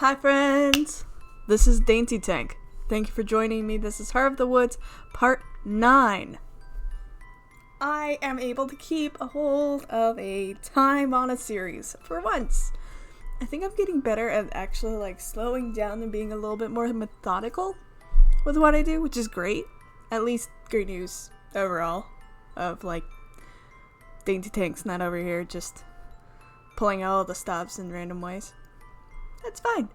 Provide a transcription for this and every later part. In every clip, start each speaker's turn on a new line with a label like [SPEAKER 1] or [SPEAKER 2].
[SPEAKER 1] Hi friends, this is DaintyTank. Thank you for joining me. This is Heart of the Woods, part 9. I am able to keep a hold of a time on a series for once. I think I'm getting better at actually slowing down and being a little bit more methodical with what I do, which is great. At least great news overall of DaintyTank's not over here just pulling all the stops in random ways. That's fine.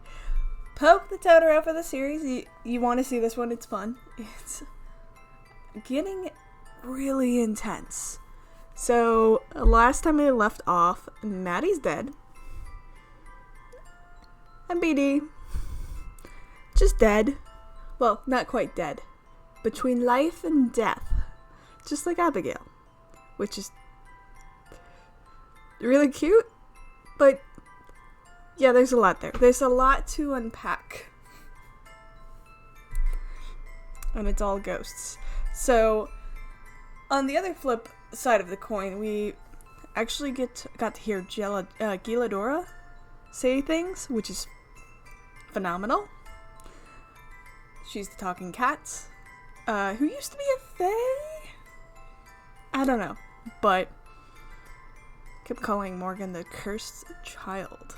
[SPEAKER 1] Poke the Totoro for the series. You want to see this one? It's fun. It's getting really intense. So, last time I left off, Maddie's dead. And BD. Just dead. Well, not quite dead. Between life and death. Just like Abigail. Which is really cute. But yeah, there's a lot there. There's a lot to unpack. And it's all ghosts. So, on the other flip side of the coin, we actually got to hear Giladora say things, which is phenomenal. She's the talking cat, who used to be a fae? I don't know, but kept calling Morgan the cursed child,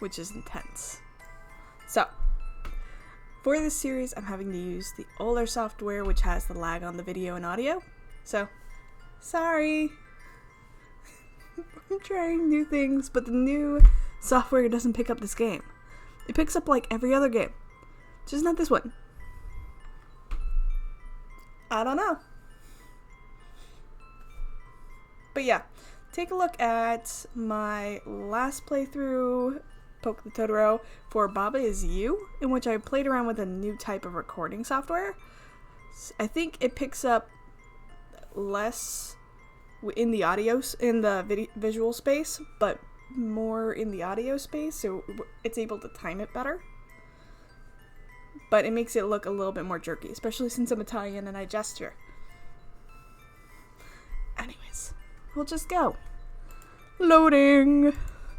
[SPEAKER 1] which is intense. So, for this series, I'm having to use the older software, which has the lag on the video and audio. So, sorry. I'm trying new things, but the new software doesn't pick up this game. It picks up every other game, just not this one. I don't know. But yeah, take a look at my last playthrough, Poke the Totoro, for Baba Is You, in which I played around with a new type of recording software. I think it picks up less in the visual space, but more in the audio space, so it's able to time it better. But it makes it look a little bit more jerky, especially since I'm Italian and I gesture. Anyways, we'll just go. Loading.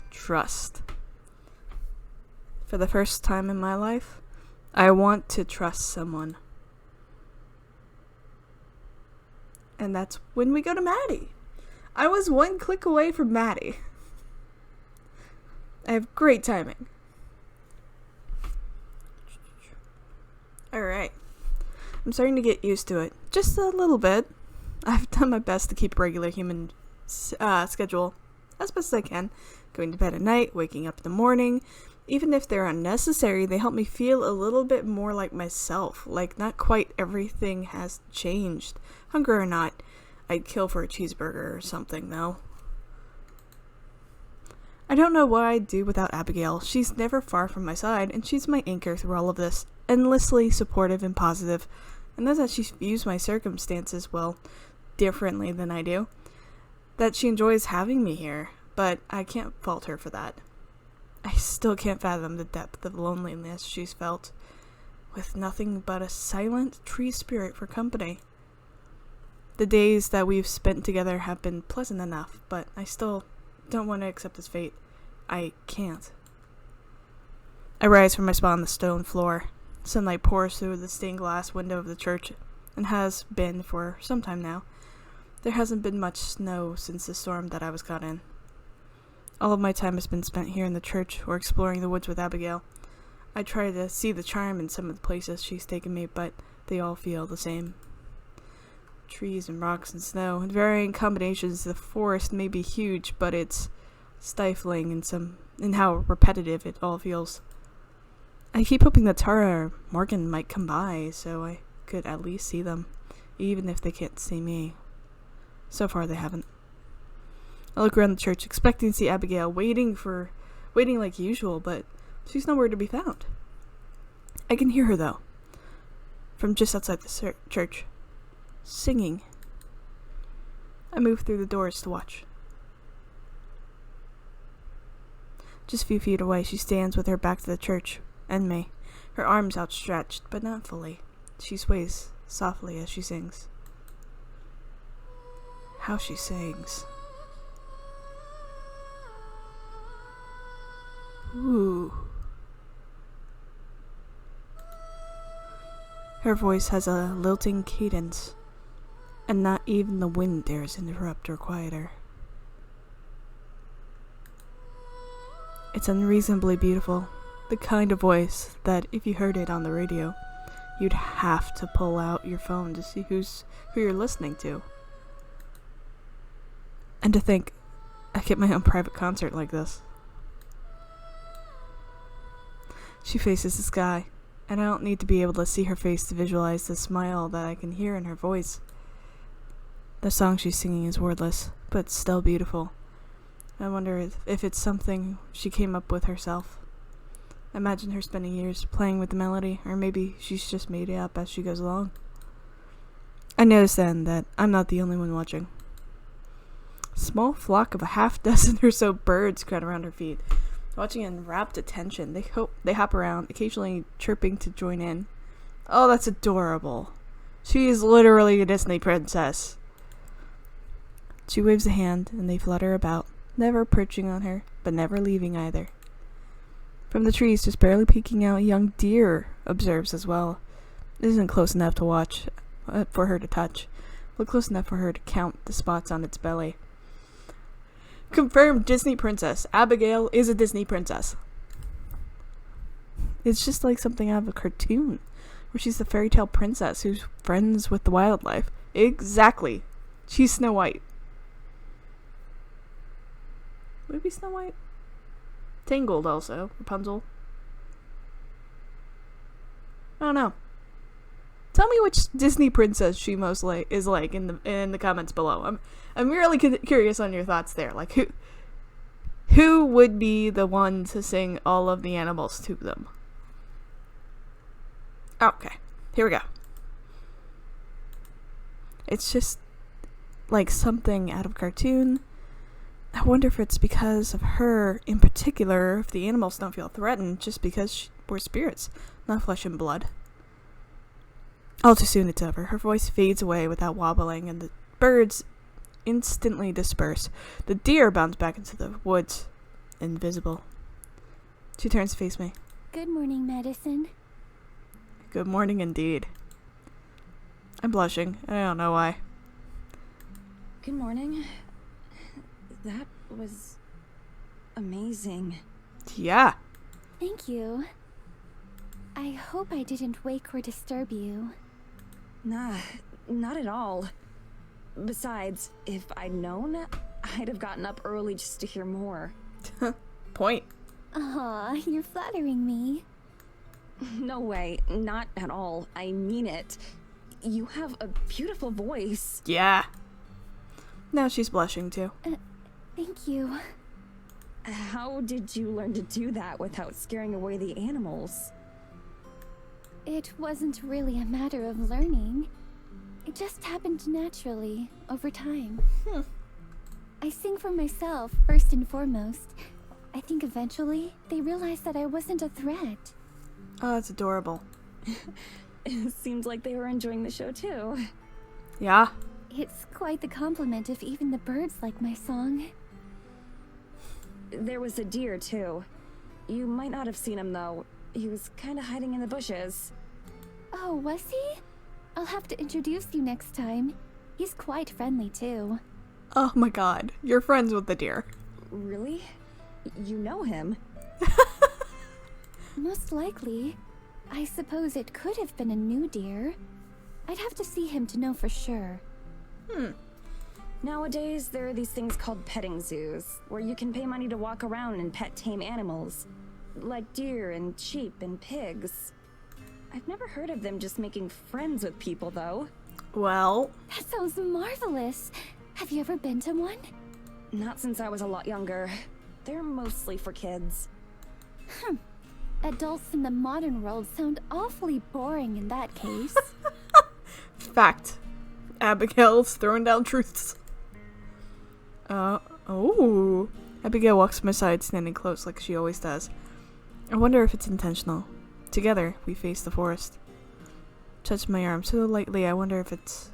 [SPEAKER 1] Trust. For the first time in my life, I want to trust someone. And that's when we go to Maddie. I was one click away from Maddie. I have great timing. Alright. I'm starting to get used to it. Just a little bit. I've done my best to keep a regular human schedule as best as I can. Going to bed at night, waking up in the morning. Even if they're unnecessary, they help me feel a little bit more like myself. Not quite everything has changed. Hunger or not, I'd kill for a cheeseburger or something, though. I don't know what I'd do without Abigail. She's never far from my side, and she's my anchor through all of this. Endlessly supportive and positive. And that's that she views my circumstances, differently than I do. That she enjoys having me here, but I can't fault her for that. I still can't fathom the depth of loneliness she's felt, with nothing but a silent tree spirit for company. The days that we've spent together have been pleasant enough, but I still don't want to accept this fate. I can't. I rise from my spot on the stone floor. Sunlight pours through the stained glass window of the church, and has been for some time now. There hasn't been much snow since the storm that I was caught in. All of my time has been spent here in the church or exploring the woods with Abigail. I try to see the charm in some of the places she's taken me, but they all feel the same. Trees and rocks and snow, in varying combinations. The forest may be huge, but it's stifling in how repetitive it all feels. I keep hoping that Tara or Morgan might come by, so I could at least see them, even if they can't see me. So far they haven't. I look around the church, expecting to see Abigail, waiting like usual, but she's nowhere to be found. I can hear her, though, from just outside the church, singing. I move through the doors to watch. Just a few feet away, she stands with her back to the church and me, her arms outstretched, but not fully. She sways softly as she sings. How she sings. Ooh. Her voice has a lilting cadence, and not even the wind dares interrupt or quiet her. It's unreasonably beautiful, the kind of voice that if you heard it on the radio, you'd have to pull out your phone to see who you're listening to. And to think, I get my own private concert like this. She faces the sky, and I don't need to be able to see her face to visualize the smile that I can hear in her voice. The song she's singing is wordless, but still beautiful. I wonder if it's something she came up with herself. Imagine her spending years playing with the melody, or maybe she's just made it up as she goes along. I notice then that I'm not the only one watching. A small flock of a half-dozen or so birds crowd around her feet, watching in rapt attention. They hop around, occasionally chirping to join in. Oh, that's adorable. She is literally a Disney princess. She waves a hand, and they flutter about, never perching on her, but never leaving either. From the trees, just barely peeking out, a young deer observes as well. It isn't close enough to watch, for her to touch, but close enough for her to count the spots on its belly. Confirmed Disney princess. Abigail is a Disney princess. It's just like something out of a cartoon, where she's the fairy tale princess who's friends with the wildlife. Exactly. She's Snow White. Would it be Snow White? Tangled also. Rapunzel. I don't know. Tell me which Disney princess she most is like in the comments below. I'm really curious on your thoughts there. Like who would be the one to sing all of the animals to them? Okay, here we go. It's just like something out of a cartoon. I wonder if it's because of her in particular, if the animals don't feel threatened just because we're spirits, not flesh and blood. All too soon it's over. Her voice fades away without wobbling, and the birds instantly disperse. The deer bounds back into the woods, invisible. She turns to face me.
[SPEAKER 2] Good morning, Madison.
[SPEAKER 1] Good morning indeed. I'm blushing. I don't know why.
[SPEAKER 3] Good morning. That was amazing.
[SPEAKER 1] Yeah.
[SPEAKER 2] Thank you. I hope I didn't wake or disturb you.
[SPEAKER 3] Nah, not at all. Besides, if I'd known, I'd have gotten up early just to hear more.
[SPEAKER 1] Point.
[SPEAKER 2] Aw, you're flattering me.
[SPEAKER 3] No way, not at all. I mean it. You have a beautiful voice.
[SPEAKER 1] Yeah. Now she's blushing too.
[SPEAKER 2] Thank you.
[SPEAKER 3] How did you learn to do that without scaring away the animals?
[SPEAKER 2] It wasn't really a matter of learning. It just happened naturally, over time. I sing for myself, first and foremost. I think eventually, they realized that I wasn't a threat.
[SPEAKER 1] Oh, that's adorable.
[SPEAKER 3] It seems like they were enjoying the show too.
[SPEAKER 1] Yeah.
[SPEAKER 2] It's quite the compliment if even the birds like my song.
[SPEAKER 3] There was a deer too. You might not have seen him though. He was kind of hiding in the bushes.
[SPEAKER 2] Oh, was he? I'll have to introduce you next time. He's quite friendly too.
[SPEAKER 1] Oh my god. You're friends with the deer.
[SPEAKER 3] Really? You know him?
[SPEAKER 2] Most likely. I suppose it could have been a new deer. I'd have to see him to know for sure.
[SPEAKER 3] Nowadays, there are these things called petting zoos, where you can pay money to walk around and pet tame animals. Like deer and sheep and pigs. I've never heard of them just making friends with people, though.
[SPEAKER 1] Well.
[SPEAKER 2] That sounds marvelous. Have you ever been to one?
[SPEAKER 3] Not since I was a lot younger. They're mostly for kids.
[SPEAKER 2] Adults in the modern world sound awfully boring in that case.
[SPEAKER 1] Fact. Abigail's throwing down truths. Oh. Abigail walks to my side, standing close like she always does. I wonder if it's intentional. Together, we face the forest. Touch my arm so lightly, I wonder if it's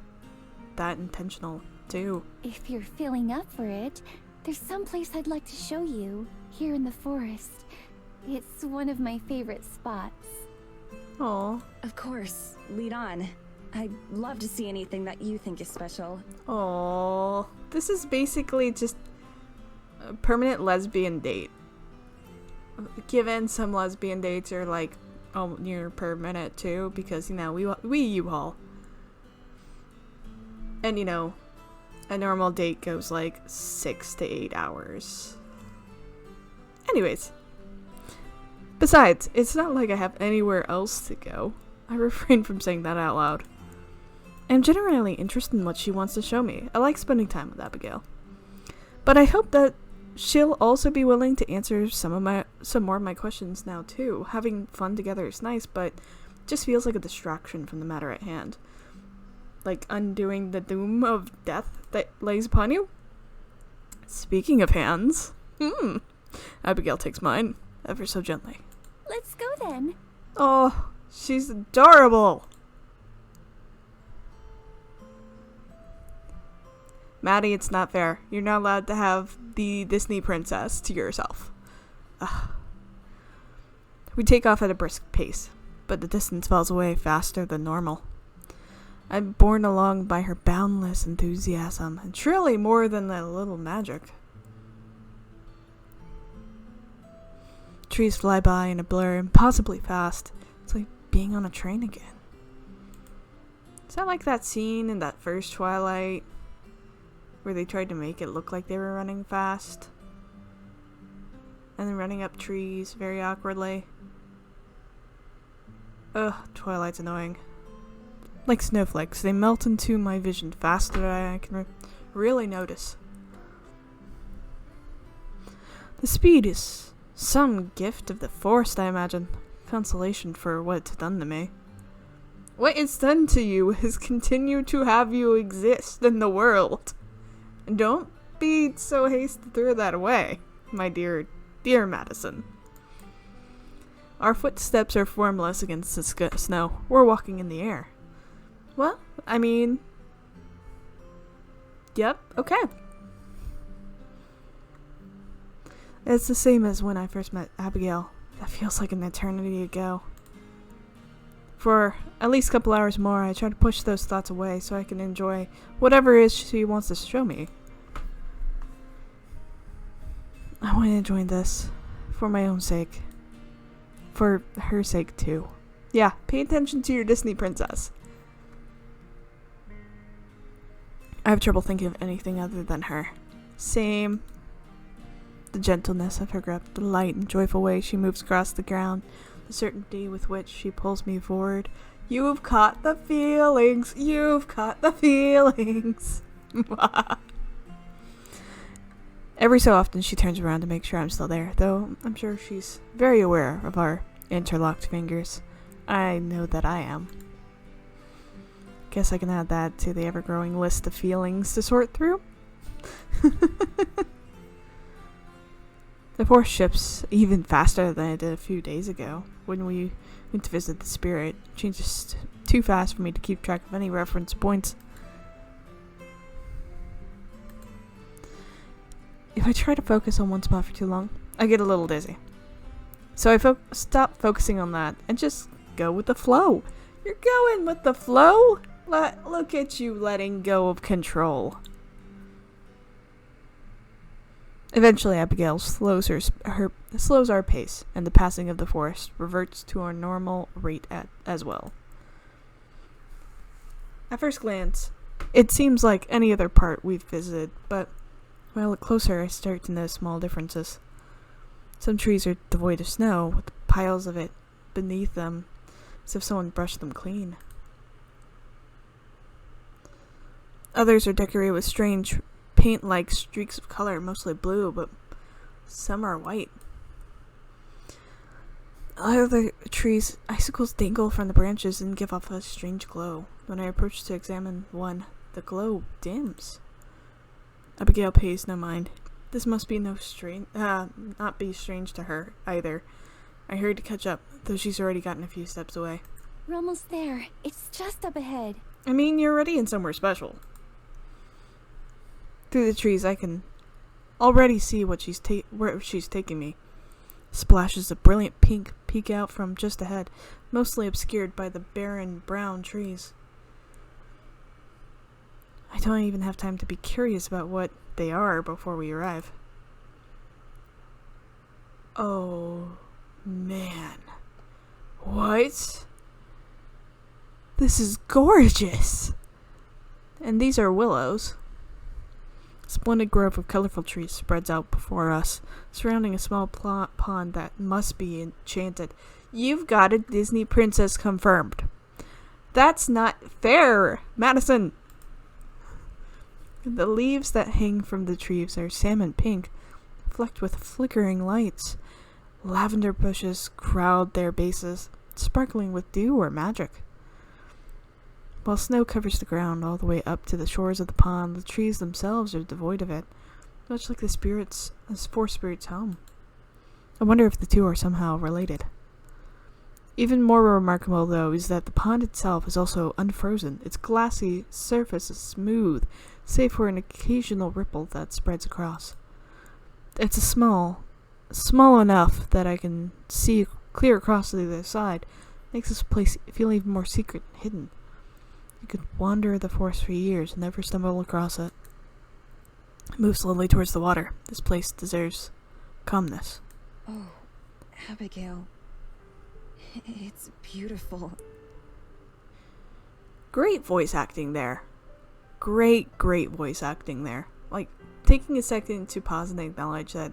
[SPEAKER 1] that intentional, too.
[SPEAKER 2] If you're feeling up for it, there's some place I'd like to show you, here in the forest. It's one of my favorite spots.
[SPEAKER 1] Aw.
[SPEAKER 3] Of course, lead on. I'd love to see anything that you think is special.
[SPEAKER 1] Aw. This is basically just a permanent lesbian date. Given some lesbian dates are like near per minute too, because we U-Haul. And a normal date goes like 6 to 8 hours. Anyways. Besides, it's not like I have anywhere else to go. I refrain from saying that out loud. I'm genuinely interested in what she wants to show me. I like spending time with Abigail. But I hope that she'll also be willing to answer some more of my questions now too. Having fun together is nice, but it just feels like a distraction from the matter at hand. Like undoing the doom of death that lays upon you. Speaking of hands, Abigail takes mine ever so gently.
[SPEAKER 2] Let's go then.
[SPEAKER 1] Oh, she's adorable. Maddie, it's not fair. You're not allowed to have the Disney princess to yourself. Ugh. We take off at a brisk pace, but the distance falls away faster than normal. I'm borne along by her boundless enthusiasm, and surely more than a little magic. Trees fly by in a blur, impossibly fast. It's like being on a train again. Is that like that scene in that first Twilight, where they tried to make it look like they were running fast? And then running up trees very awkwardly. Ugh, Twilight's annoying. Like snowflakes, they melt into my vision faster than I can really notice. The speed is some gift of the forest, I imagine. Consolation for what it's done to me. What it's done to you is continue to have you exist in the world. And don't be so hasty to throw that away, my dear Madison. Our footsteps are formless against the snow. We're walking in the air. Well, I mean... Yep, okay. It's the same as when I first met Abigail. That feels like an eternity ago. For at least a couple hours more, I try to push those thoughts away so I can enjoy whatever it is she wants to show me. I want to enjoy this. For my own sake. For her sake, too. Yeah, pay attention to your Disney princess. I have trouble thinking of anything other than her. Same. The gentleness of her grip, the light and joyful way she moves across the ground, the certainty with which she pulls me forward. You've caught the feelings. You've caught the feelings. Every so often she turns around to make sure I'm still there, though I'm sure she's very aware of our interlocked fingers. I know that I am. Guess I can add that to the ever-growing list of feelings to sort through. The force shifts even faster than it did a few days ago when we went to visit the spirit. It changes too fast for me to keep track of any reference points. If I try to focus on one spot for too long, I get a little dizzy. So I stop focusing on that and just go with the flow. You're going with the flow? Look at you letting go of control. Eventually, Abigail slows our pace, and the passing of the forest reverts to our normal rate as well. At first glance, it seems like any other part we've visited, but when I look closer, I start to notice small differences. Some trees are devoid of snow, with piles of it beneath them, as if someone brushed them clean. Others are decorated with strange paint-like streaks of color, mostly blue, but some are white. Other trees, icicles dangle from the branches and give off a strange glow. When I approach to examine one, the glow dims. Abigail pays no mind. This must be not be strange to her either. I hurry to catch up, though she's already gotten a few steps away.
[SPEAKER 2] We're almost there. It's just up ahead.
[SPEAKER 1] I mean, you're already in somewhere special. Through the trees, I can already see where she's taking me. Splashes of brilliant pink, peek out from just ahead, mostly obscured by the barren brown trees. I don't even have time to be curious about what they are before we arrive. Oh, man. What? This is gorgeous! And these are willows. A splendid grove of colorful trees spreads out before us, surrounding a small pond that must be enchanted. You've got a Disney princess confirmed. That's not fair, Madison! The leaves that hang from the trees are salmon pink, flecked with flickering lights. Lavender bushes crowd their bases, sparkling with dew or magic. While snow covers the ground all the way up to the shores of the pond, the trees themselves are devoid of it, much like the Forest Spirit's home. I wonder if the two are somehow related. Even more remarkable, though, is that the pond itself is also unfrozen. Its glassy surface is smooth, save for an occasional ripple that spreads across. It's small enough that I can see clear across to the other side. Makes this place feel even more secret and hidden. You could wander the forest for years and never stumble across it. Move slowly towards the water. This place deserves calmness.
[SPEAKER 3] Oh, Abigail. It's beautiful.
[SPEAKER 1] Great voice acting there. Great voice acting there. Like, taking a second to pause and acknowledge that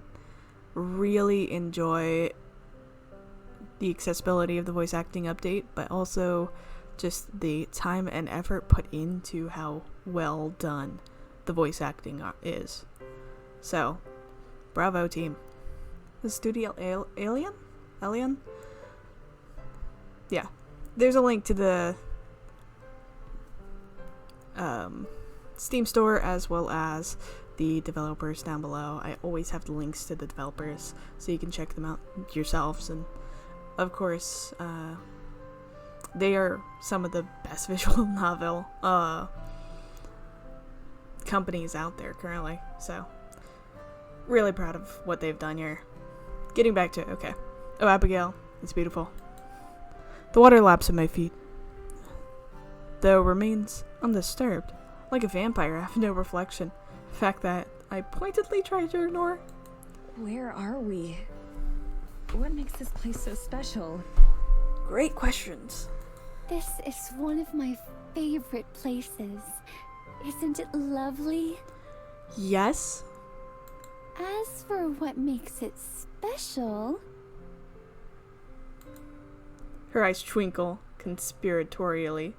[SPEAKER 1] really enjoy the accessibility of the voice acting update, but also just the time and effort put into how well done the voice acting is. So, bravo team. The studio Alien? Yeah. There's a link to the Steam store as well as the developers down below. I always have the links to the developers so you can check them out yourselves, and of course they are some of the best visual novel companies out there currently, so really proud of what they've done here. Getting back to it, okay. Oh, Abigail, it's beautiful. The water laps at my feet, though remains undisturbed. Like a vampire, I have no reflection. A fact that I pointedly try to ignore.
[SPEAKER 3] Where are we? What makes this place so special?
[SPEAKER 1] Great questions.
[SPEAKER 2] This is one of my favorite places. Isn't it lovely?
[SPEAKER 1] Yes.
[SPEAKER 2] As for what makes it special...
[SPEAKER 1] Her eyes twinkle conspiratorially.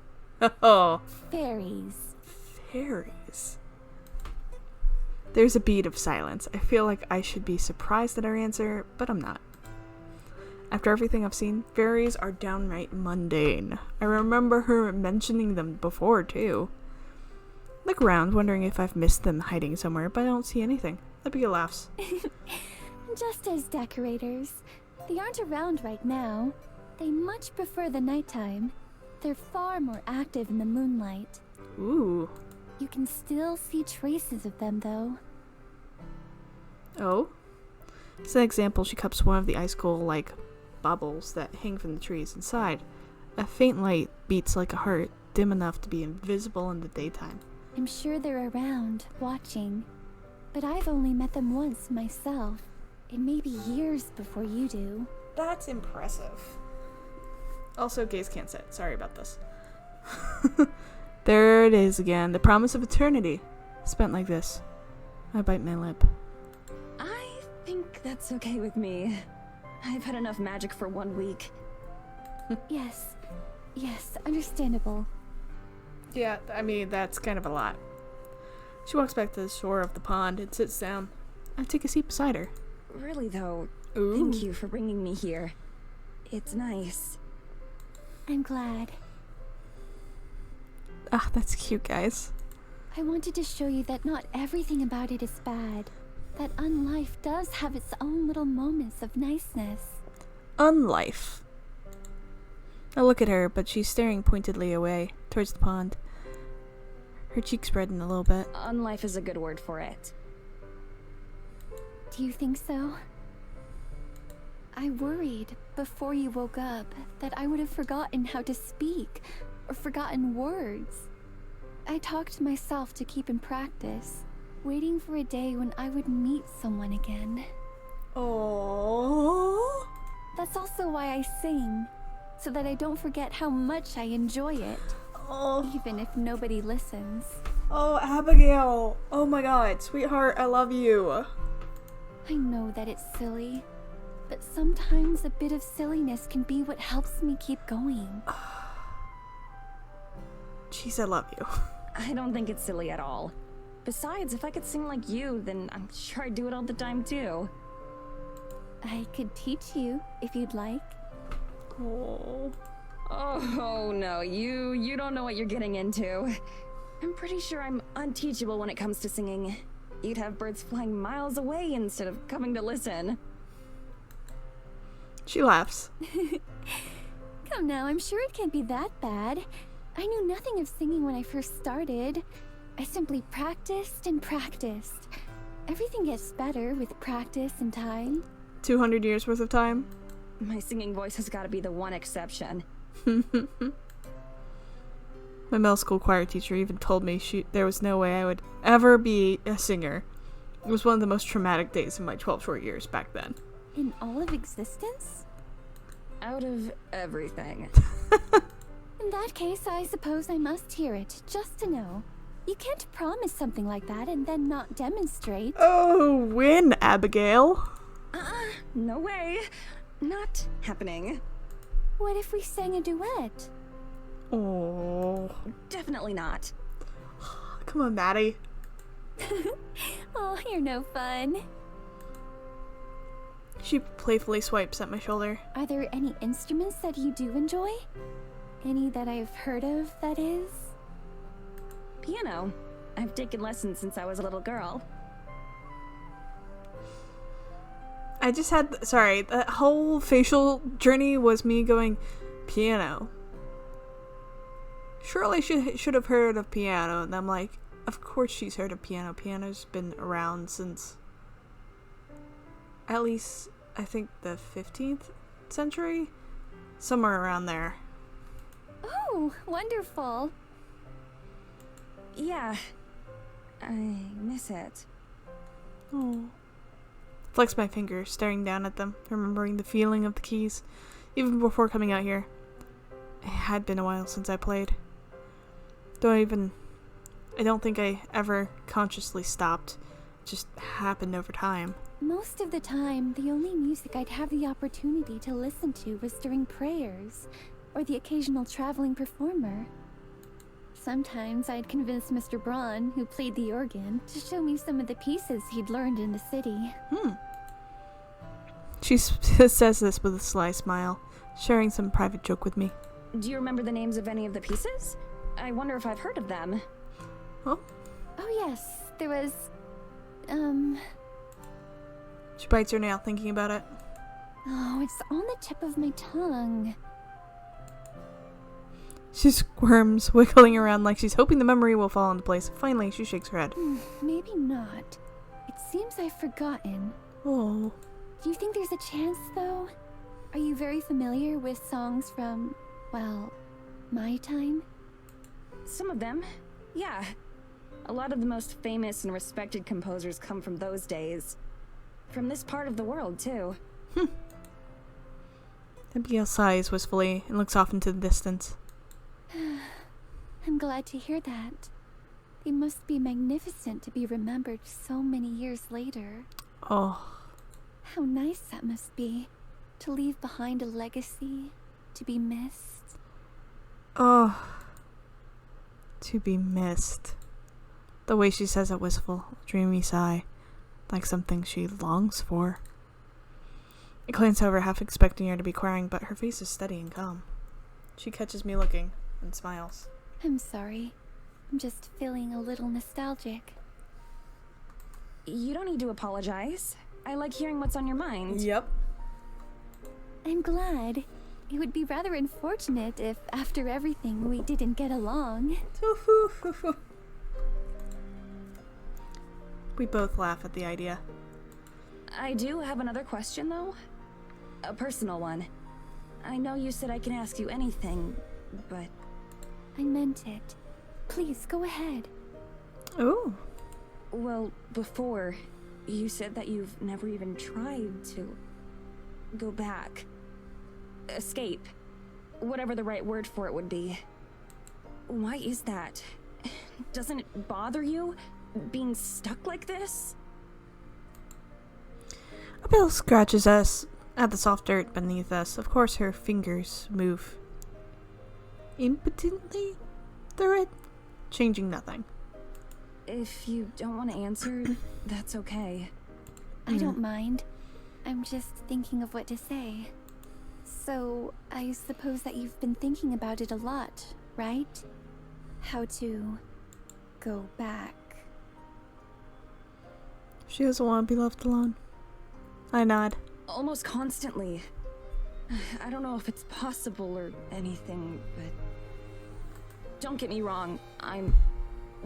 [SPEAKER 1] Oh.
[SPEAKER 2] Fairies.
[SPEAKER 1] Fairies. There's a beat of silence. I feel like I should be surprised at her answer, but I'm not. After everything I've seen, fairies are downright mundane. I remember her mentioning them before, too. Look around, wondering if I've missed them hiding somewhere, but I don't see anything. Abigail laughs.
[SPEAKER 2] Just as decorators. They aren't around right now. They much prefer the nighttime. They're far more active in the moonlight.
[SPEAKER 1] Ooh.
[SPEAKER 2] You can still see traces of them, though.
[SPEAKER 1] Oh? As an example, she cups one of the icicle-like bubbles that hang from the trees inside. A faint light beats like a heart, dim enough to be invisible in the daytime.
[SPEAKER 2] I'm sure they're around, watching. But I've only met them once myself. It may be years before you do.
[SPEAKER 1] That's impressive. Also, gays can't sit. Sorry about this. There it is again. The promise of eternity. Spent like this. I bite my lip.
[SPEAKER 3] I think that's okay with me. I've had enough magic for 1 week.
[SPEAKER 2] Yes, understandable.
[SPEAKER 1] Yeah, I mean, that's kind of a lot. She walks back to the shore of the pond and sits down. I take a seat beside her.
[SPEAKER 3] Really, though,
[SPEAKER 1] Ooh.
[SPEAKER 3] thank you for bringing me here. It's nice.
[SPEAKER 2] I'm glad.
[SPEAKER 1] Ah, that's cute, guys.
[SPEAKER 2] I wanted to show you that not everything about it is bad. That unlife does have its own little moments of niceness.
[SPEAKER 1] Unlife. I look at her, but she's staring pointedly away, towards the pond. Her cheeks redden a little bit.
[SPEAKER 3] Unlife is a good word for it.
[SPEAKER 2] Do you think so? I worried before you woke up that I would have forgotten how to speak or forgotten words. I talked myself to keep in practice, waiting for a day when I would meet someone again.
[SPEAKER 1] Oh.
[SPEAKER 2] That's also why I sing, so that I don't forget how much I enjoy it,
[SPEAKER 1] Oh.
[SPEAKER 2] even if nobody listens.
[SPEAKER 1] Oh, Abigail. Oh my god, sweetheart, I love you.
[SPEAKER 2] I know that it's silly, but sometimes a bit of silliness can be what helps me keep going.
[SPEAKER 1] Jeez, I love you.
[SPEAKER 3] I don't think it's silly at all. Besides, if I could sing like you, then I'm sure I'd do it all the time too.
[SPEAKER 2] I could teach you if you'd like.
[SPEAKER 1] Oh.
[SPEAKER 3] Oh no, you don't know what you're getting into. I'm pretty sure I'm unteachable when it comes to singing. You'd have birds flying miles away instead of coming to listen.
[SPEAKER 1] She laughs.
[SPEAKER 2] Come now, I'm sure it can't be that bad. I knew nothing of singing when I first started. I simply practiced and practiced. Everything gets better with practice and time.
[SPEAKER 1] 200 years worth of time.
[SPEAKER 3] My singing voice has got to be the one exception.
[SPEAKER 1] My middle school choir teacher even told me there was no way I would ever be a singer. It was one of the most traumatic days of my 12 short years back then.
[SPEAKER 2] In all of existence?
[SPEAKER 3] Out of everything.
[SPEAKER 2] In that case, I suppose I must hear it, just to know. You can't promise something like that and then not demonstrate.
[SPEAKER 1] Oh, win, Abigail.
[SPEAKER 3] No way. Not happening.
[SPEAKER 2] What if we sang a duet?
[SPEAKER 1] Oh.
[SPEAKER 3] Definitely not.
[SPEAKER 1] Come on, Maddie.
[SPEAKER 2] Oh, you're no fun.
[SPEAKER 1] She playfully swipes at my shoulder.
[SPEAKER 2] Are there any instruments that you do enjoy? Any that I've heard of, that is?
[SPEAKER 3] Piano. I've taken lessons since I was a little girl.
[SPEAKER 1] I just had, that whole facial journey was me going, piano. Surely she should have heard of piano. And I'm like, of course she's heard of piano. Piano's been around since at least, I think, the 15th century? Somewhere around there.
[SPEAKER 2] Oh, wonderful.
[SPEAKER 3] Yeah. I miss it.
[SPEAKER 1] Oh. Flex my fingers, staring down at them, remembering the feeling of the keys. Even before coming out here. It had been a while since I played. I don't think I ever consciously stopped. It just happened over time.
[SPEAKER 2] Most of the time, the only music I'd have the opportunity to listen to was during prayers, or the occasional traveling performer. Sometimes I'd convince Mr. Braun, who played the organ, to show me some of the pieces he'd learned in the city.
[SPEAKER 1] She says this with a sly smile, sharing some private joke with me.
[SPEAKER 3] Do you remember the names of any of the pieces? I wonder if I've heard of them.
[SPEAKER 1] Oh?
[SPEAKER 2] Oh yes, there was...
[SPEAKER 1] She bites her nail thinking about it.
[SPEAKER 2] Oh, it's on the tip of my tongue.
[SPEAKER 1] She squirms, wiggling around like she's hoping the memory will fall into place. Finally, she shakes her head.
[SPEAKER 2] Maybe not. It seems I've forgotten.
[SPEAKER 1] Oh.
[SPEAKER 2] Do you think there's a chance, though? Are you very familiar with songs from, well, my time?
[SPEAKER 3] Some of them, yeah. A lot of the most famous and respected composers come from those days. From this part of the world, too.
[SPEAKER 1] Abigail sighs wistfully and looks off into the distance.
[SPEAKER 2] I'm glad to hear that. They must be magnificent to be remembered so many years later.
[SPEAKER 1] Oh.
[SPEAKER 2] How nice that must be, to leave behind a legacy, to be missed.
[SPEAKER 1] Oh. To be missed. The way she says a wistful, dreamy sigh, like something she longs for. I glance over, half expecting her to be crying, but her face is steady and calm. She catches me looking and smiles.
[SPEAKER 2] I'm sorry. I'm just feeling a little nostalgic.
[SPEAKER 3] You don't need to apologize. I like hearing what's on your mind.
[SPEAKER 1] Yep.
[SPEAKER 2] I'm glad. It would be rather unfortunate if, after everything, we didn't get along.
[SPEAKER 1] We both laugh at the idea.
[SPEAKER 3] I do have another question, though. A personal one. I know you said I can ask you anything, but...
[SPEAKER 2] I meant it. Please, go ahead.
[SPEAKER 1] Ooh.
[SPEAKER 3] Well, before, you said that you've never even tried to... go back. Escape. Whatever the right word for it would be. Why is that? Doesn't it bother you? Being stuck like this?
[SPEAKER 1] Abigail scratches us at the soft dirt beneath us. Of course, her fingers move impotently through it, changing nothing.
[SPEAKER 3] If you don't want to answer, that's okay.
[SPEAKER 2] I don't mind. I'm just thinking of what to say. So, I suppose that you've been thinking about it a lot, right? How to go back.
[SPEAKER 1] She doesn't want to be left alone. I nod.
[SPEAKER 3] Almost constantly. I don't know if it's possible or anything, but... Don't get me wrong, I'm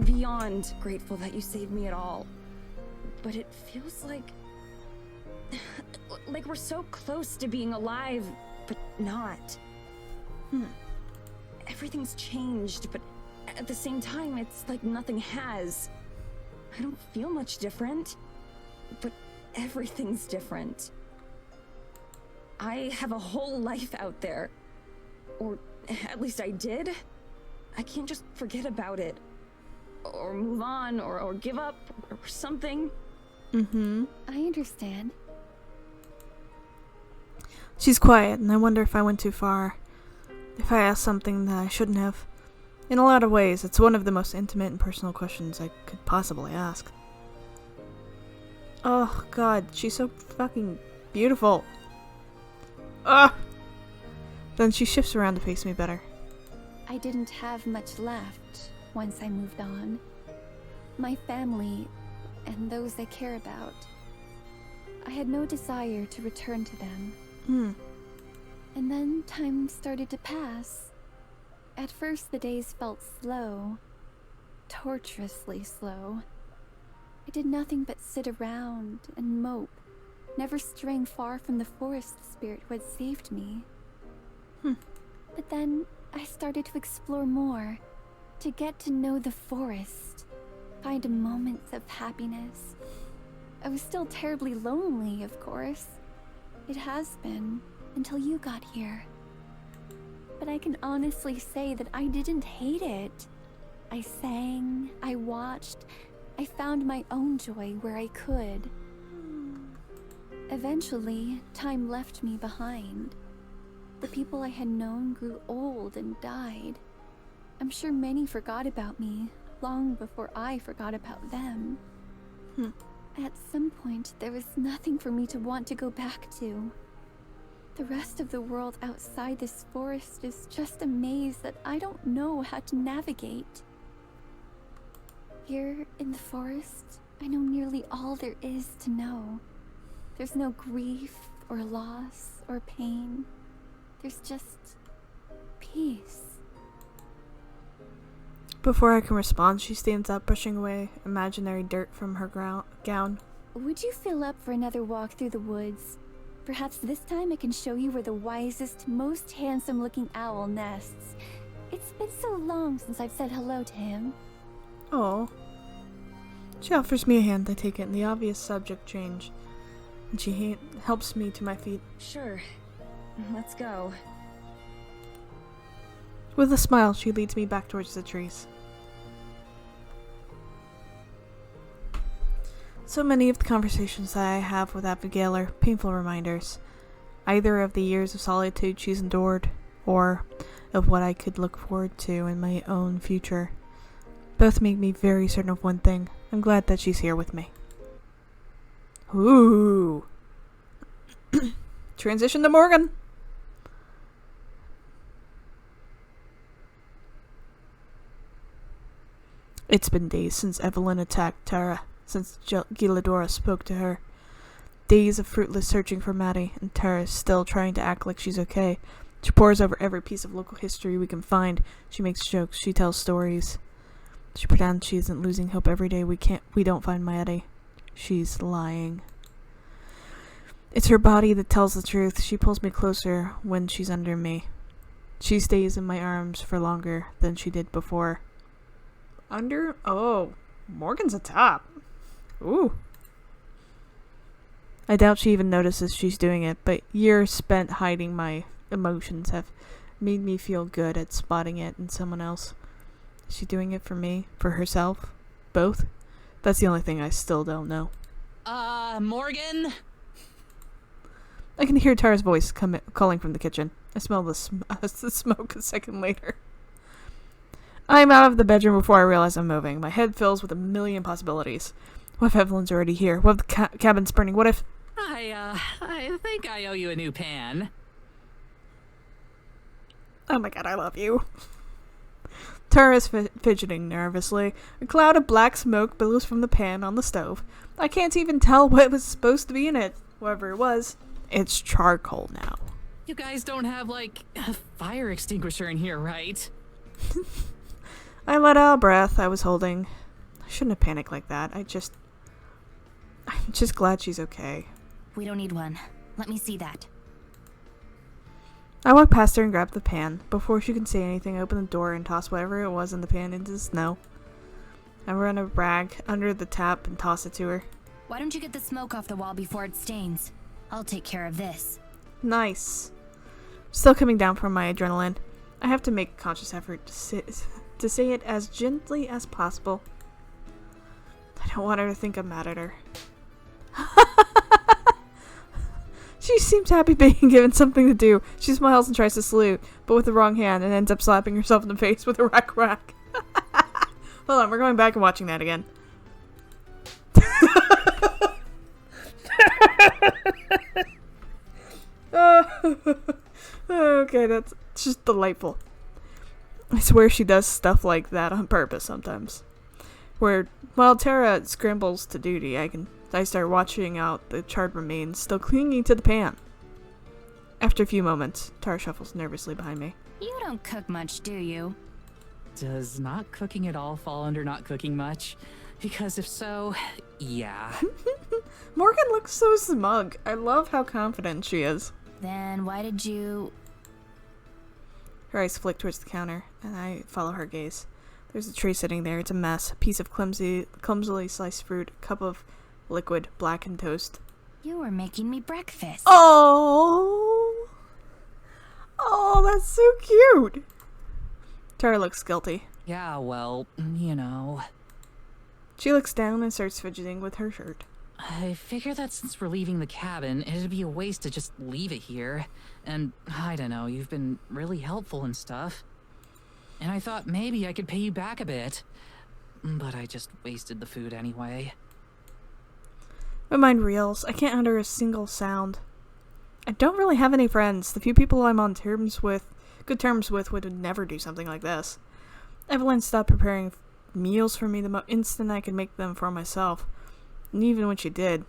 [SPEAKER 3] beyond grateful that you saved me at all. But it feels like... like we're so close to being alive, but not. Everything's changed, but at the same time, it's like nothing has. I don't feel much different, but everything's different. I have a whole life out there. Or at least I did. I can't just forget about it. Or move on, or give up, or something.
[SPEAKER 2] I understand.
[SPEAKER 1] She's quiet, and I wonder if I went too far. If I asked something that I shouldn't have. In a lot of ways, it's one of the most intimate and personal questions I could possibly ask. Oh, God, she's so fucking beautiful. Ugh! Then she shifts around to face me better.
[SPEAKER 2] I didn't have much left once I moved on. My family and those I care about. I had no desire to return to them. And then time started to pass. At first the days felt slow. Torturously slow. I did nothing but sit around and mope, never straying far from the forest spirit who had saved me. But then I started to explore more, to get to know the forest, find moments of happiness. I was still terribly lonely, of course. It has been, until you got here. But I can honestly say that I didn't hate it. I sang, I watched, I found my own joy where I could. Eventually, time left me behind. The people I had known grew old and died. I'm sure many forgot about me, long before I forgot about them. At some point, there was nothing for me to want to go back to. The rest of the world outside this forest is just a maze that I don't know how to navigate. Here in the forest, I know nearly all there is to know. There's no grief or loss or pain. There's just peace.
[SPEAKER 1] Before I can respond, she stands up, brushing away imaginary dirt from her gown.
[SPEAKER 2] Would you feel up for another walk through the woods? Perhaps this time I can show you where the wisest, most handsome-looking owl nests. It's been so long since I've said hello to him.
[SPEAKER 1] Oh. She offers me a hand. I take it in the obvious subject change, and she helps me to my feet.
[SPEAKER 3] Sure. Let's go.
[SPEAKER 1] With a smile, she leads me back towards the trees. So many of the conversations that I have with Abigail are painful reminders, either of the years of solitude she's endured, or of what I could look forward to in my own future. Both make me very certain of one thing. I'm glad that she's here with me. Ooh. Transition to Morgan. It's been days since Evelyn attacked Tara, since Giladora spoke to her. Days of fruitless searching for Maddie, and Tara is still trying to act like she's okay. She pores over every piece of local history we can find. She makes jokes, she tells stories. She pretends she isn't losing hope every day we don't find Maddie. She's lying. It's her body that tells the truth. She pulls me closer when she's under me. She stays in my arms for longer than she did before. Oh, Morgan's a top. Ooh. I doubt she even notices she's doing it, but years spent hiding my emotions have made me feel good at spotting it in someone else. Is she doing it for me? For herself? Both? That's the only thing I still don't know.
[SPEAKER 4] Morgan?
[SPEAKER 1] I can hear Tara's voice calling from the kitchen. I smell the smoke a second later. I'm out of the bedroom before I realize I'm moving. My head fills with a million possibilities. What if Evelyn's already here? What if the cabin's burning? What if...
[SPEAKER 4] I think I owe you a new pan.
[SPEAKER 1] Oh my god, I love you. Tara's fidgeting nervously. A cloud of black smoke billows from the pan on the stove. I can't even tell what was supposed to be in it. Whatever it was, it's charcoal now.
[SPEAKER 4] You guys don't have, like, a fire extinguisher in here, right?
[SPEAKER 1] I let out a breath I was holding. I shouldn't have panicked like that. I'm just glad she's okay.
[SPEAKER 5] We don't need one. Let me see that.
[SPEAKER 1] I walked past her and grabbed the pan. Before she could say anything, I opened the door and tossed whatever it was in the pan into the snow. I ran a rag under the tap and tossed it to her.
[SPEAKER 5] Why don't you get the smoke off the wall before it stains? I'll take care of this.
[SPEAKER 1] Nice. Still coming down from my adrenaline. I have to make a conscious effort to say it as gently as possible. I don't want her to think I'm mad at her. She seems happy being given something to do. She smiles and tries to salute, but with the wrong hand, and ends up slapping herself in the face with a rack. Hold on, we're going back and watching that again. Okay, that's just delightful. I swear she does stuff like that on purpose sometimes. Where, while Tara scrambles to duty, I start watching out the charred remains still clinging to the pan. After a few moments, Tara shuffles nervously behind me.
[SPEAKER 5] You don't cook much, do you?
[SPEAKER 4] Does not cooking at all fall under not cooking much? Because if so, yeah.
[SPEAKER 1] Morgan looks so smug. I love how confident she is.
[SPEAKER 5] Then why did you...
[SPEAKER 1] Her eyes flick towards the counter, and I follow her gaze. There's a tray sitting there. It's a mess. A piece of clumsily sliced fruit, a cup of liquid, blackened toast.
[SPEAKER 5] You were making me breakfast.
[SPEAKER 1] Oh! Oh, that's so cute! Tara looks guilty.
[SPEAKER 4] Yeah, well, you know.
[SPEAKER 1] She looks down and starts fidgeting with her shirt.
[SPEAKER 4] I figure that since we're leaving the cabin, it'd be a waste to just leave it here. And, I don't know, you've been really helpful and stuff. And I thought maybe I could pay you back a bit. But I just wasted the food anyway.
[SPEAKER 1] My mind reels. I can't utter a single sound. I don't really have any friends. The few people I'm on good terms with would never do something like this. Evelyn stopped preparing meals for me the instant I could make them for myself. And even when she did,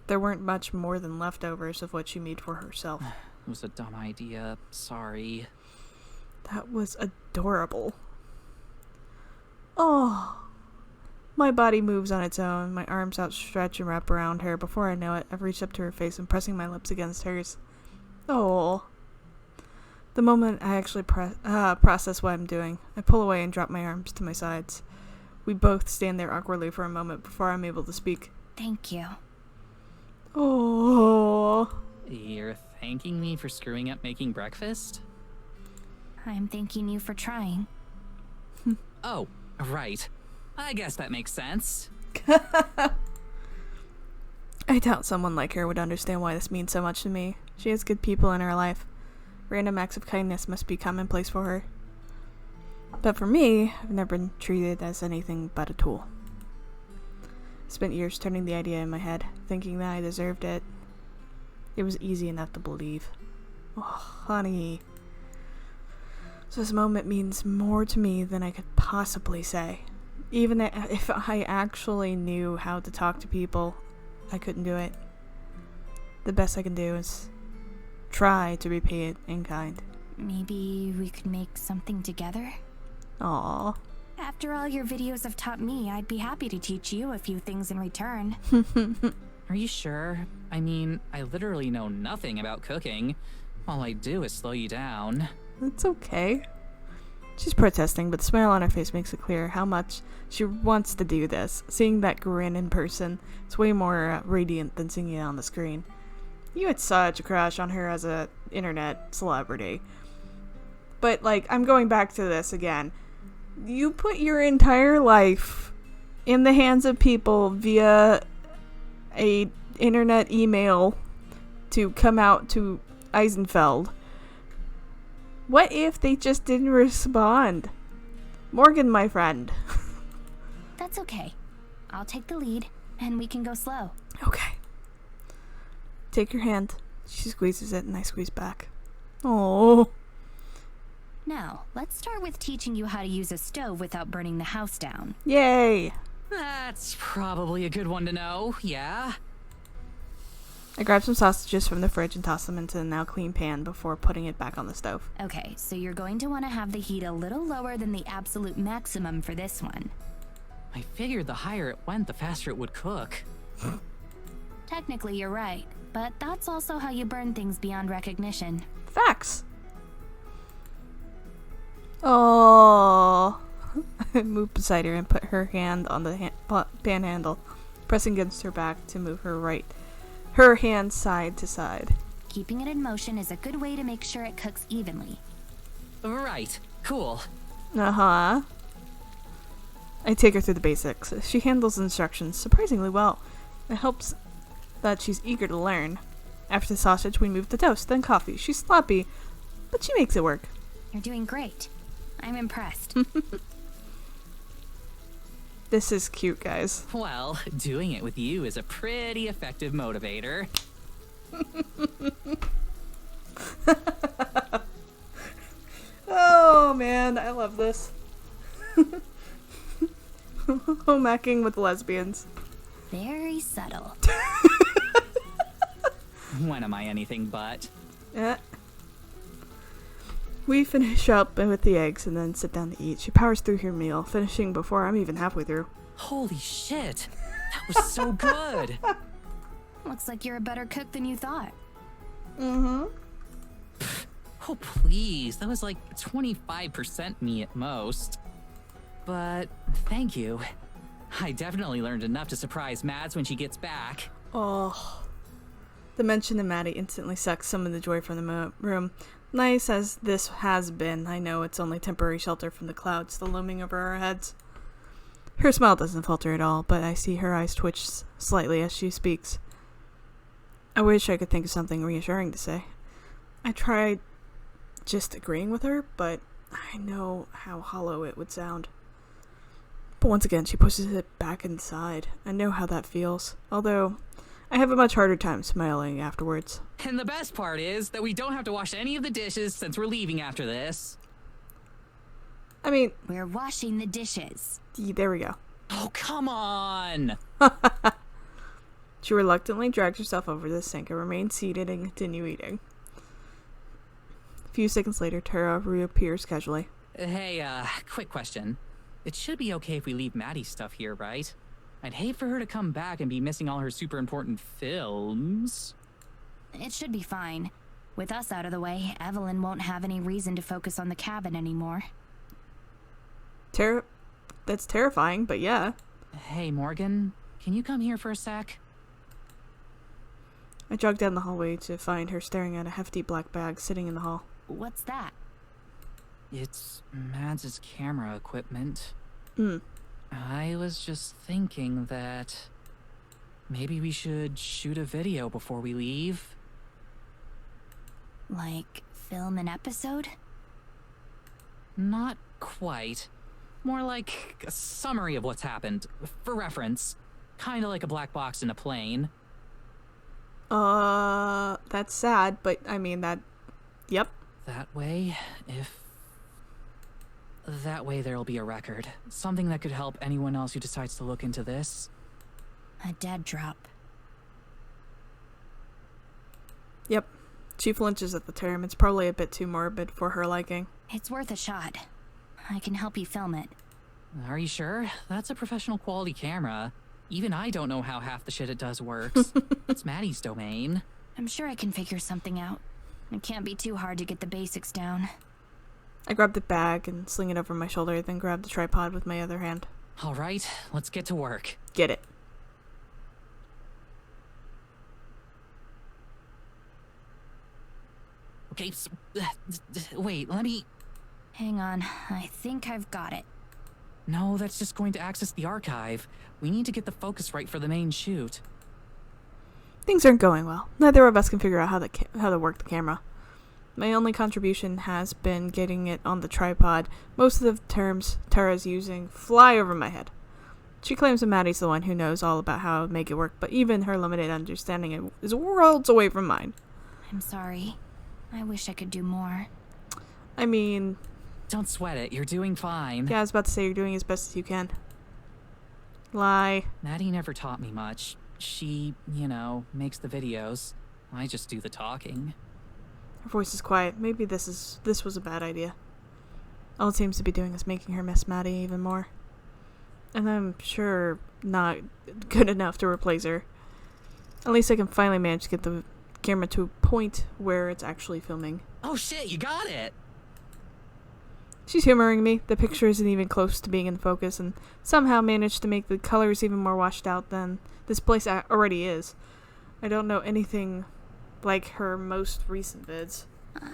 [SPEAKER 1] there weren't much more than leftovers of what she made for herself.
[SPEAKER 4] It was a dumb idea. Sorry.
[SPEAKER 1] That was adorable. Oh. My body moves on its own, my arms outstretch and wrap around her. Before I know it, I've reached up to her face and pressing my lips against hers. Oh. The moment I actually process what I'm doing, I pull away and drop my arms to my sides. We both stand there awkwardly for a moment before I'm able to speak.
[SPEAKER 5] Thank you.
[SPEAKER 1] Oh.
[SPEAKER 4] You're thanking me for screwing up making breakfast?
[SPEAKER 5] I'm thanking you for trying.
[SPEAKER 4] Oh, right. I guess that makes sense.
[SPEAKER 1] I doubt someone like her would understand why this means so much to me. She has good people in her life. Random acts of kindness must be commonplace for her. But for me, I've never been treated as anything but a tool. I spent years turning the idea in my head, thinking that I deserved it. It was easy enough to believe. Oh, honey. So this moment means more to me than I could possibly say. Even if I actually knew how to talk to people, I couldn't do it. The best I can do is try to repay it in kind.
[SPEAKER 5] Maybe we could make something together?
[SPEAKER 1] Aww.
[SPEAKER 5] After all your videos have taught me, I'd be happy to teach you a few things in return.
[SPEAKER 4] Are you sure? I mean, I literally know nothing about cooking. All I do is slow you down.
[SPEAKER 1] It's okay. She's protesting, but the smile on her face makes it clear how much she wants to do this. Seeing that grin in person is way more radiant than seeing it on the screen. You had such a crush on her as a internet celebrity. But, like, I'm going back to this again. You put your entire life in the hands of people via a internet email to come out to Eisenfeld. What if they just didn't respond? Morgan, my friend.
[SPEAKER 5] That's okay. I'll take the lead, and we can go slow.
[SPEAKER 1] Okay. Take your hand. She squeezes it, and I squeeze back. Oh.
[SPEAKER 5] Now, let's start with teaching you how to use a stove without burning the house down.
[SPEAKER 1] Yay.
[SPEAKER 4] That's probably a good one to know, yeah?
[SPEAKER 1] I grab some sausages from the fridge and toss them into the now clean pan before putting it back on the stove.
[SPEAKER 5] Okay, so you're going to want to have the heat a little lower than the absolute maximum for this one.
[SPEAKER 4] I figured the higher it went, the faster it would cook.
[SPEAKER 5] Technically, you're right, but that's also how you burn things beyond recognition.
[SPEAKER 1] Facts. Oh. I moved beside her and put her hand on the pan handle, pressing against her back to move her hand side to side.
[SPEAKER 5] Keeping it in motion is a good way to make sure it cooks evenly.
[SPEAKER 4] Right, cool.
[SPEAKER 1] Uh-huh. I take her through the basics. She handles instructions surprisingly well. It helps that she's eager to learn. After the sausage, we move to toast, then coffee. She's sloppy, but she makes it work.
[SPEAKER 5] You're doing great. I'm impressed.
[SPEAKER 1] This is cute, guys.
[SPEAKER 4] Well, doing it with you is a pretty effective motivator.
[SPEAKER 1] Oh, man, I love this. Homemaking with lesbians.
[SPEAKER 5] Very subtle.
[SPEAKER 4] When am I anything but?
[SPEAKER 1] Yeah. We finish up with the eggs and then sit down to eat. She powers through her meal, finishing before I'm even halfway through.
[SPEAKER 4] Holy shit! That was so good!
[SPEAKER 5] Looks like you're a better cook than you thought.
[SPEAKER 1] Mm-hmm.
[SPEAKER 4] Oh, please. That was like 25% me at most. But thank you. I definitely learned enough to surprise Mads when she gets back.
[SPEAKER 1] Oh. The mention of Maddie instantly sucks some of the joy from the room. Nice as this has been, I know it's only temporary shelter from the clouds still looming over our heads. Her smile doesn't falter at all, but I see her eyes twitch slightly as she speaks. I wish I could think of something reassuring to say. I tried just agreeing with her, but I know how hollow it would sound. But once again, she pushes it back inside. I know how that feels, although I have a much harder time smiling afterwards.
[SPEAKER 4] And the best part is that we don't have to wash any of the dishes since we're leaving after this.
[SPEAKER 1] I mean,
[SPEAKER 5] We're washing the dishes.
[SPEAKER 1] there we go.
[SPEAKER 4] Oh, come on!
[SPEAKER 1] She reluctantly drags herself over to the sink and remains seated and continue eating. A few seconds later, Tara reappears casually.
[SPEAKER 4] Hey, quick question. It should be okay if we leave Maddie's stuff here, right? I'd hate for her to come back and be missing all her super important films.
[SPEAKER 5] It should be fine. With us out of the way, Evelyn won't have any reason to focus on the cabin anymore.
[SPEAKER 1] That's terrifying, but yeah.
[SPEAKER 4] Hey, Morgan, can you come here for a sec?
[SPEAKER 1] I jog down the hallway to find her staring at a hefty black bag sitting in the hall.
[SPEAKER 5] What's that?
[SPEAKER 4] It's Mads' camera equipment.
[SPEAKER 1] Hmm.
[SPEAKER 4] I was just thinking that maybe we should shoot a video before we leave.
[SPEAKER 5] Like, film an episode?
[SPEAKER 4] Not quite. More like a summary of what's happened, for reference. Kinda like a black box in a plane.
[SPEAKER 1] That's sad, but I mean yep.
[SPEAKER 4] That way there'll be a record. Something that could help anyone else who decides to look into this.
[SPEAKER 5] A dead drop.
[SPEAKER 1] Yep. She flinches at the term. It's probably a bit too morbid for her liking.
[SPEAKER 5] It's worth a shot. I can help you film it.
[SPEAKER 4] Are you sure? That's a professional quality camera. Even I don't know how half the shit it does works. It's Maddie's domain.
[SPEAKER 5] I'm sure I can figure something out. It can't be too hard to get the basics down.
[SPEAKER 1] I grab the bag and sling it over my shoulder, then grab the tripod with my other hand.
[SPEAKER 4] All right, let's get to work.
[SPEAKER 1] Get it.
[SPEAKER 4] Okay, so, wait, let me...
[SPEAKER 5] Hang on, I think I've got it.
[SPEAKER 4] No, that's just going to access the archive. We need to get the focus right for the main shoot.
[SPEAKER 1] Things aren't going well. Neither of us can figure out how to work the camera. My only contribution has been getting it on the tripod. Most of the terms Tara's using fly over my head. She claims that Maddie's the one who knows all about how to make it work, but even her limited understanding is worlds away from mine.
[SPEAKER 5] I'm sorry. I wish I could do more.
[SPEAKER 1] I mean...
[SPEAKER 4] Don't sweat it, you're doing fine.
[SPEAKER 1] Yeah, I was about to say you're doing as best as you can. Lie.
[SPEAKER 4] Maddie never taught me much. She, makes the videos. I just do the talking.
[SPEAKER 1] Her voice is quiet. Maybe this was a bad idea. All it seems to be doing is making her miss Maddie even more. And I'm sure not good enough to replace her. At least I can finally manage to get the camera to a point where it's actually filming.
[SPEAKER 4] Oh shit, you got it!
[SPEAKER 1] She's humoring me. The picture isn't even close to being in focus, and somehow managed to make the colors even more washed out than this place already is. I don't know anything like her most recent vids.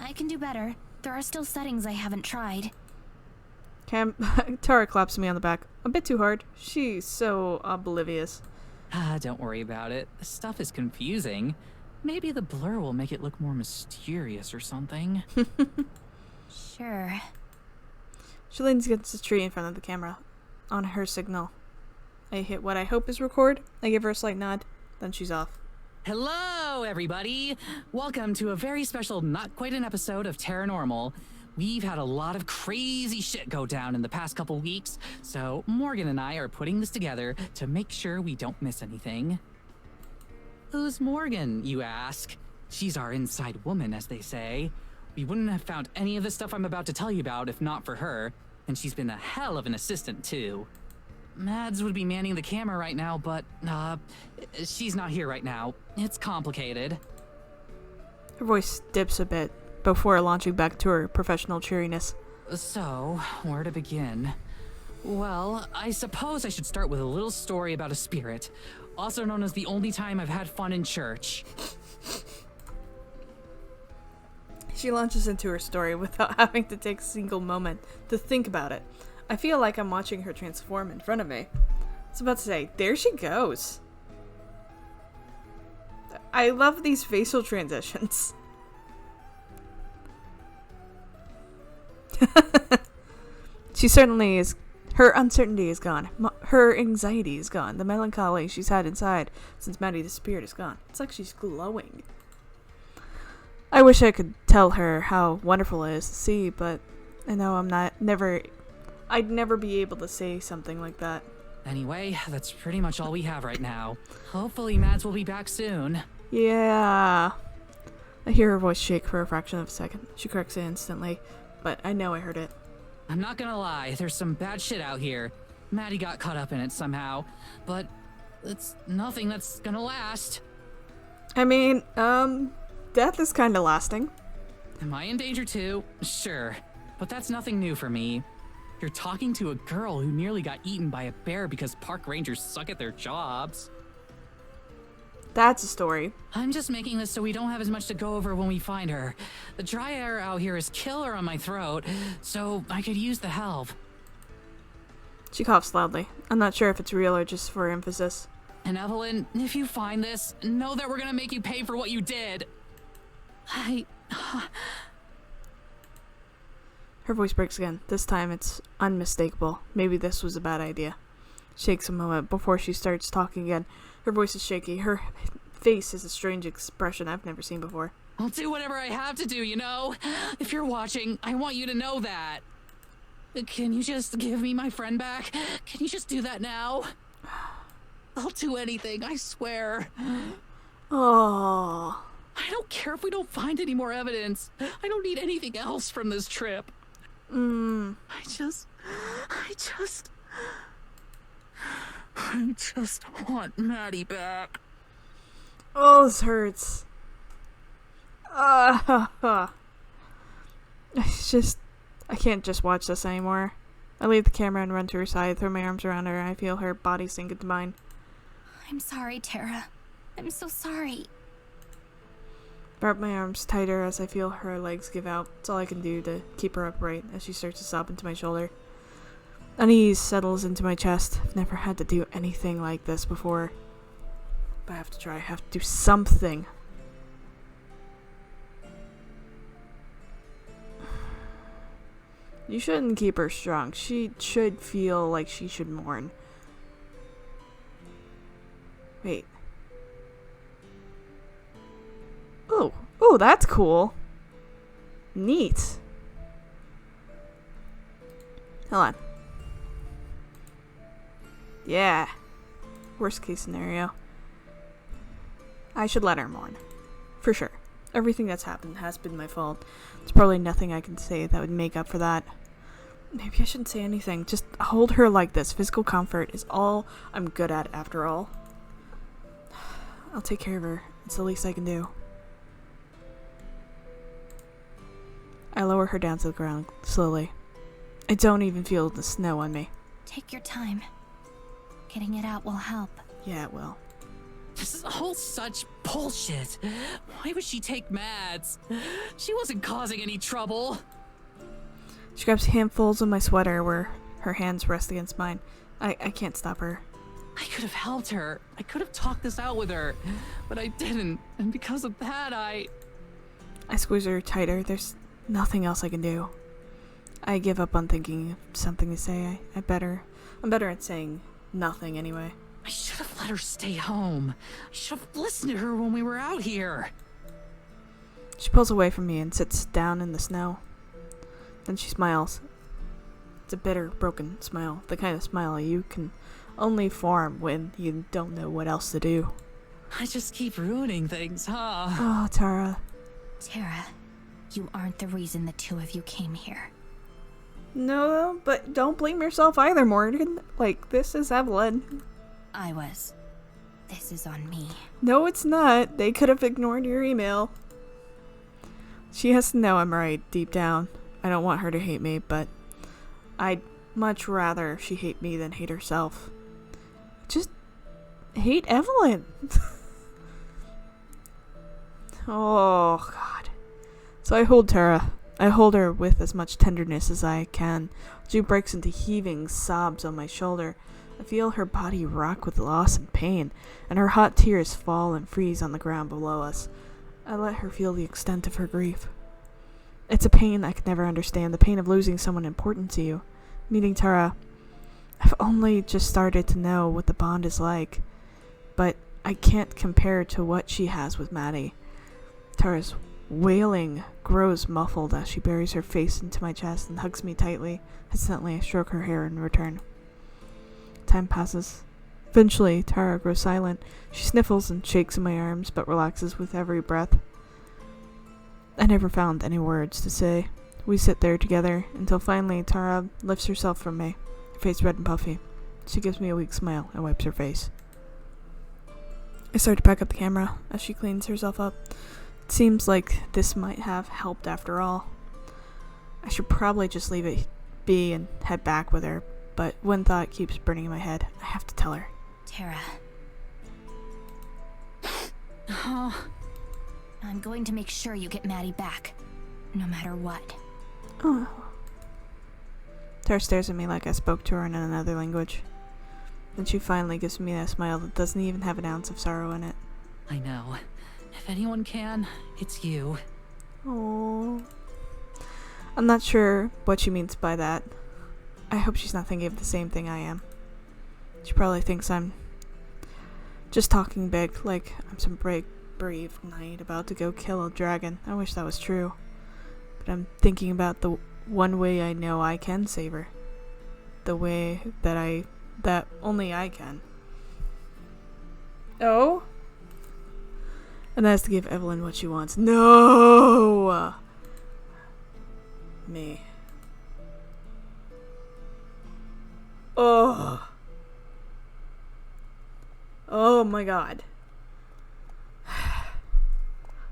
[SPEAKER 5] I can do better. There are still settings I haven't tried.
[SPEAKER 1] Tara claps me on the back. A bit too hard. She's so oblivious.
[SPEAKER 4] Don't worry about it. The stuff is confusing. Maybe the blur will make it look more mysterious or something.
[SPEAKER 5] Sure.
[SPEAKER 1] She leans against the tree in front of the camera. On her signal, I hit what I hope is record. I give her a slight nod. Then she's off.
[SPEAKER 4] Hello, everybody! Welcome to a very special, not quite an episode of Taranormal. We've had a lot of crazy shit go down in the past couple weeks, so Morgan and I are putting this together to make sure we don't miss anything. Who's Morgan, you ask? She's our inside woman, as they say. We wouldn't have found any of the stuff I'm about to tell you about if not for her, and she's been a hell of an assistant, too. Mads would be manning the camera right now, but, she's not here right now. It's complicated.
[SPEAKER 1] Her voice dips a bit before launching back to her professional cheeriness.
[SPEAKER 4] So, where to begin? Well, I suppose I should start with a little story about a spirit, also known as the only time I've had fun in church.
[SPEAKER 1] She launches into her story without having to take a single moment to think about it. I feel like I'm watching her transform in front of me. I was about to say, there she goes. I love these facial transitions. She certainly is. Her uncertainty is gone. Her anxiety is gone. The melancholy she's had inside since Maddie the spirit is gone. It's like she's glowing. I wish I could tell her how wonderful it is to see, but I know I'd never be able to say something like that.
[SPEAKER 4] Anyway, that's pretty much all we have right now. Hopefully Mads will be back soon.
[SPEAKER 1] Yeah. I hear her voice shake for a fraction of a second. She corrects it instantly, but I know I heard it.
[SPEAKER 4] I'm not gonna lie, there's some bad shit out here. Maddie got caught up in it somehow, but it's nothing that's gonna last.
[SPEAKER 1] I mean, death is kinda lasting.
[SPEAKER 4] Am I in danger too? Sure, but that's nothing new for me. You're talking to a girl who nearly got eaten by a bear because park rangers suck at their jobs.
[SPEAKER 1] That's a story.
[SPEAKER 4] I'm just making this so we don't have as much to go over when we find her. The dry air out here is killer on my throat, so I could use the help.
[SPEAKER 1] She coughs loudly. I'm not sure if it's real or just for emphasis.
[SPEAKER 4] And Evelyn, if you find this, know that we're gonna make you pay for what you did.
[SPEAKER 1] Her voice breaks again. This time it's unmistakable. Maybe this was a bad idea. Shakes a moment before she starts talking again. Her voice is shaky. Her face has a strange expression I've never seen before.
[SPEAKER 4] I'll do whatever I have to do, you know? If you're watching, I want you to know that. Can you just give me my friend back? Can you just do that now? I'll do anything, I swear.
[SPEAKER 1] Oh.
[SPEAKER 4] I don't care if we don't find any more evidence. I don't need anything else from this trip. I just... I just want Maddie back.
[SPEAKER 1] Oh, this hurts. It's just, I can't just watch this anymore. I leave the camera and run to her side, throw my arms around her, and I feel her body sink into mine.
[SPEAKER 5] I'm sorry, Tara. I'm so sorry.
[SPEAKER 1] Wrap my arms tighter as I feel her legs give out. It's all I can do to keep her upright as she starts to sob into my shoulder. Unease settles into my chest. I've never had to do anything like this before. But I have to try. I have to do something. You shouldn't keep her strong. She should feel like she should mourn. Wait. Oh, that's cool. Neat. Hold on. Yeah. Worst case scenario. I should let her mourn. For sure. Everything that's happened has been my fault. There's probably nothing I can say that would make up for that. Maybe I shouldn't say anything. Just hold her like this. Physical comfort is all I'm good at after all. I'll take care of her. It's the least I can do. I lower her down to the ground, slowly. I don't even feel the snow on me.
[SPEAKER 5] Take your time. Getting it out will help.
[SPEAKER 1] Yeah, it will.
[SPEAKER 4] This is all such bullshit. Why would she take meds? She wasn't causing any trouble.
[SPEAKER 1] She grabs handfuls of my sweater where her hands rest against mine. I can't stop her.
[SPEAKER 4] I could have helped her. I could have talked this out with her, but I didn't. And because of that, I
[SPEAKER 1] squeeze her tighter. There's nothing else I can do. I give up on thinking of something to say. I'm better at saying nothing anyway.
[SPEAKER 4] I should have let her stay home. I should have listened to her when we were out here.
[SPEAKER 1] She pulls away from me and sits down in the snow. Then she smiles. It's a bitter, broken smile. The kind of smile you can only form when you don't know what else to do.
[SPEAKER 4] I just keep ruining things, huh?
[SPEAKER 1] Oh, Tara.
[SPEAKER 5] Tara, you aren't the reason the two of you came here.
[SPEAKER 1] No, but don't blame yourself either, Morgan. Like, this is Evelyn.
[SPEAKER 5] I was. This is on me.
[SPEAKER 1] No, it's not. They could have ignored your email. She has to know I'm right, deep down. I don't want her to hate me, but I'd much rather she hate me than hate herself. Just hate Evelyn. Oh, God. So I hold Tara. I hold her with as much tenderness as I can. She breaks into heaving sobs on my shoulder. I feel her body rock with loss and pain, and her hot tears fall and freeze on the ground below us. I let her feel the extent of her grief. It's a pain I could never understand, the pain of losing someone important to you. Meeting Tara, I've only just started to know what the bond is like, but I can't compare to what she has with Maddie. Tara's wailing grows muffled as she buries her face into my chest and hugs me tightly. Hesitantly, I stroke her hair in return. Time passes. Eventually, Tara grows silent. She sniffles and shakes in my arms, but relaxes with every breath. I never found any words to say. We sit there together until finally Tara lifts herself from me, her face red and puffy. She gives me a weak smile and wipes her face. I start to pack up the camera as she cleans herself up. It seems like this might have helped after all. I should probably just leave it be and head back with her, but one thought keeps burning in my head. I have to tell her.
[SPEAKER 5] Tara,
[SPEAKER 4] Oh,
[SPEAKER 5] I'm going to make sure you get Maddie back, no matter what.
[SPEAKER 1] Oh. Tara stares at me like I spoke to her in another language. Then she finally gives me a smile that doesn't even have an ounce of sorrow in it.
[SPEAKER 4] I know. If anyone can, it's you.
[SPEAKER 1] Oh. I'm not sure what she means by that. I hope she's not thinking of the same thing I am. She probably thinks I'm just talking big, like I'm some brave knight about to go kill a dragon. I wish that was true. But I'm thinking about the one way I know I can save her. The way that only I can. Oh? And that's to give Evelyn what she wants. No! Me. Oh. Oh my god.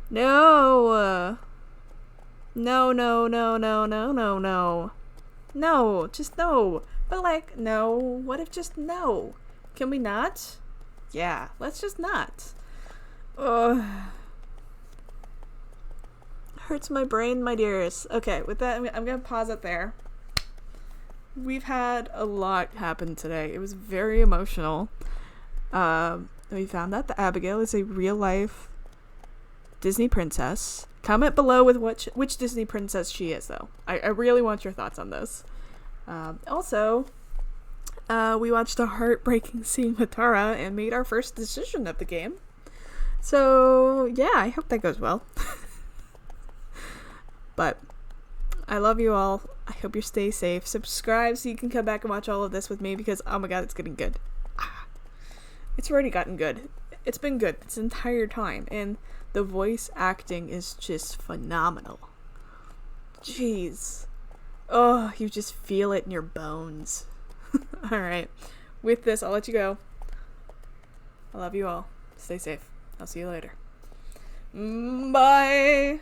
[SPEAKER 1] No. No, no, no, no, no, no, no. No, just no. But like, no. What if just no? Can we not? Yeah, let's just not. Ugh. Hurts my brain, my dearest. Okay, with that, I'm gonna pause it there. We've had a lot happen today. It was very emotional. We found out that Abigail is a real-life Disney princess. Comment below with which Disney princess she is, though. I really want your thoughts on this. Also, we watched a heartbreaking scene with Tara and made our first decision of the game. So, yeah, I hope that goes well. But I love you all. I hope you stay safe. Subscribe so you can come back and watch all of this with me because, oh my god, it's getting good. It's already gotten good. It's been good this entire time. And the voice acting is just phenomenal. Jeez. Oh, you just feel it in your bones. Alright. With this, I'll let you go. I love you all. Stay safe. I'll see you later. Bye.